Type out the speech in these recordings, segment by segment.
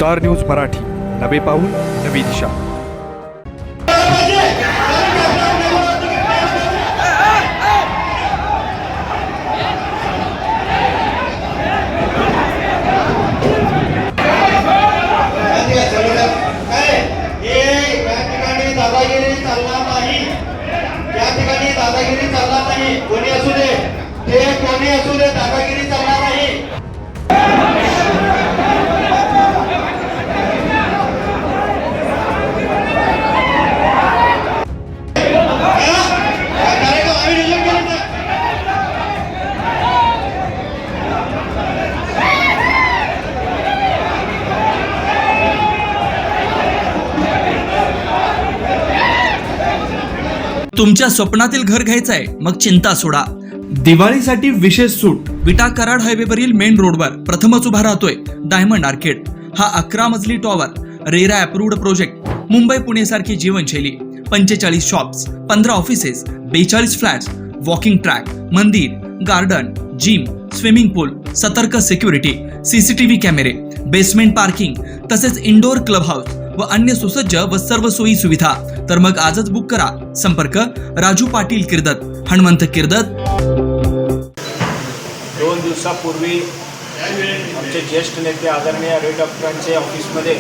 Star news Marathi, नवे पाऊल नवी दिशा। दादागिरी चालणार नाही, कोणी असू दे, ते कोणी असू दे, दादागिरी चालणार नाही। तुमच्या स्वप्नातील घर घ्यायचं आहे मग चिंता सोडा। दिवाळीसाठी विशेष सूट विटा कराड हायवेवरील मेन रोडवर प्रथमच उभा राहतोय डायमंड आर्केड। हा 11 मजली tower RERA approved project. Mumbai Pune सारखी जीवनशैली, 45 shops, 15 offices, 42 flats, walking track, मंदिर, गार्डन, जिम, स्विमिंग पूल, सतर्क सिक्युरिटी, सीसीटीव्ही कॅमेरे, बेसमेंट पार्किंग तसेच इंडोर क्लब हाऊस व अन्य सुसज्ज व सर्व सोयी सुविधा। तर मग आजच बुक करा। संपर्क राजू पाटील किर्दत, हनुमंत किर्दत। 2 दिवसापूर्वी आमचे ज्येष्ठ नेते आदरणीय रेड डॉक्टरांचे ऑफिसमध्ये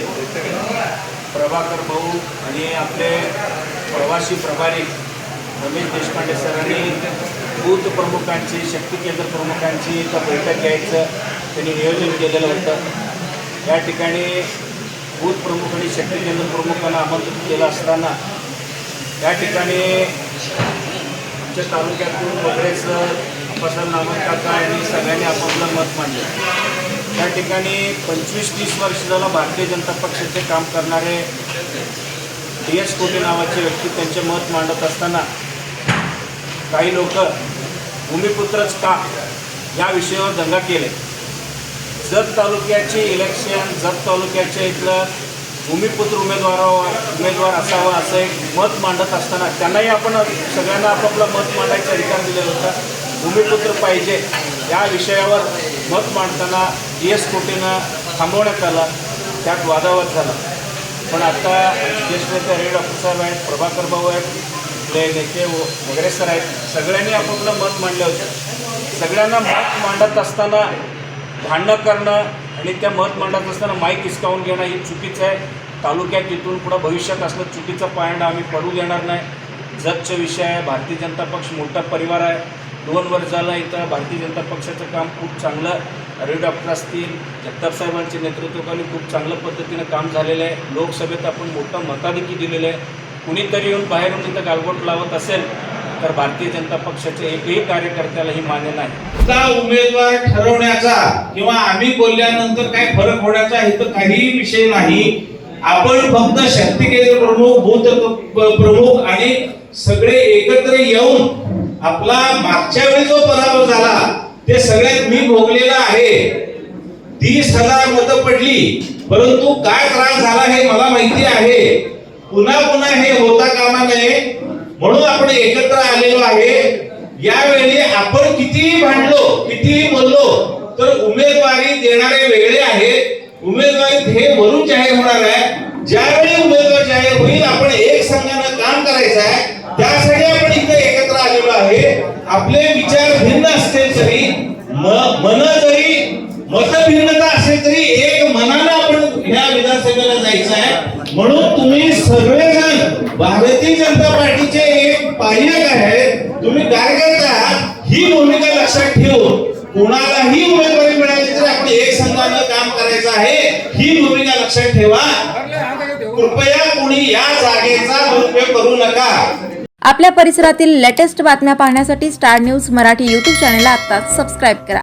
प्रभाकर भाऊ आणि आपले प्रवासी प्रभारी रमेश देशपांडे सरांनी बूथ प्रमुखांची, शक्ती केंद्र प्रमुखांची इथं बैठक घ्यायचं त्यांनी नियोजन केलेलं होतं। या ठिकाणी बूथ प्रमुख आणि शक्ती केंद्र प्रमुखांना आमंत्रित केलं असताना या ठिकाणी आमच्या तालुक्यातून वगैरे सर अपसर नामक काका यांनी सगळ्यांनी आपापलं मत मांडलं। त्या ठिकाणी 25-30 वर्ष झालं भारतीय जनता पक्षाचे काम करणारे DS कोटे नावाचे व्यक्ती त्यांचे मत मांडत असताना काही लोक भूमिपुत्रच का या विषयावर दंगा केले। जत तालुक्याचे इलेक्शन, जत तालुक्याच्या इथलं भूमिपुत्र उमेदवार असावा असं एक मत मांडत असताना त्यांनाही आपण सगळ्यांना आपापलं मत मांडायचा अधिकार दिलेला होता। भूमिपुत्र पाहिजे या विषयावर मत मांडताना DS कोटेनं थांबवण्यात आला, त्यात वादावाद झाला। पण आता ज्येष्ठ नेते रेड डॉक्टर साहेब आहेत, प्रभाकर भाऊ आहेत, आपले नेते वगैरे सर आहेत, सगळ्यांनी आपापलं मत मांडलं होतं। सगळ्यांना मत मांडत असताना भांडणं करणं आणि त्या मत मांडत असताना माईक हिसकावून घेणं ही चुकीचं आहे। तालुक्यात इथून पुढं भविष्यात असलं चुकीचा पायंडा आम्ही पडू देणार नाही। जतचा विषय आहे, भारतीय जनता पक्ष मोठा परिवार आहे। 2 वर्ष झालं इथं भारतीय जनता पक्षाचं काम खूप चांगलं, रेड डॉक्टर असतील, जगताप साहेबांच्या नेतृत्वाखाली खूप चांगल्या पद्धतीनं काम झालेलं आहे। लोकसभेत आपण मोठं मताधिक्य दिलेलं आहे। कुणीतरी येऊन बाहेरून इथं गालबोट लावत असेल तर भारतीय जनता पक्षाचे एकही कार्यकर्त्याला ही मान्य नाही। उमेदवार ठरवण्याचा किंवा आम्ही बोलल्यानंतर काय फरक होण्याचा हे तर काहीही विषय नाही। आपण फक्त शक्ती केंद्र प्रमुख, बूथ प्रमुख आणि सगळे एकत्र येऊन आपला मागच्या वेळी जो पराभव झाला ते सगळ्यात मी भोगलेला आहे। 30,000 मतं पडली, परंतु काय त्रास झाला हे मला माहिती आहे। पुन्हा पुन्हा हे होता कामा नये म्हणून आपण एकत्र आलेलो आहे। यावेळी आपण कितीही भांडलो, कितीही बोललो तर उमेदवारी देणारे वेगळे आहेत। उमेदवारी हे वरून जाहीर होणार आहे। ज्यावेळी उमेदवार जाहीर होईल आपण एक संघानं काम करायचं आहे, त्यासाठी आपण इथे एकत्र आलेलो आहे। आपले विचार भिन्न असले तरी, मन जरी मतभिन्नता असेल तरी एक मनानं आपण ह्या विधानसभेला जायचं आहे। म्हणून तुम्ही सगळेजण भारतीय जनता पार्टीचे एक पायक आहेत, तुम्ही कार्यकर्ते आहात, ही भूमिका लक्षात ठेवून कोणालाही उमेदवारी मिळाली तर आपण एक संघानं काम करायचं आहे, ही भूमिका लक्षात ठेवा। कृपया कोणी या जागेचा दुरुपयोग करू नका। आपल्या परिसरातील लेटेस्ट बातम्या पाहण्यासाठी स्टार न्यूज मराठी YouTube चॅनलला आत्ताच सबस्क्राईब करा।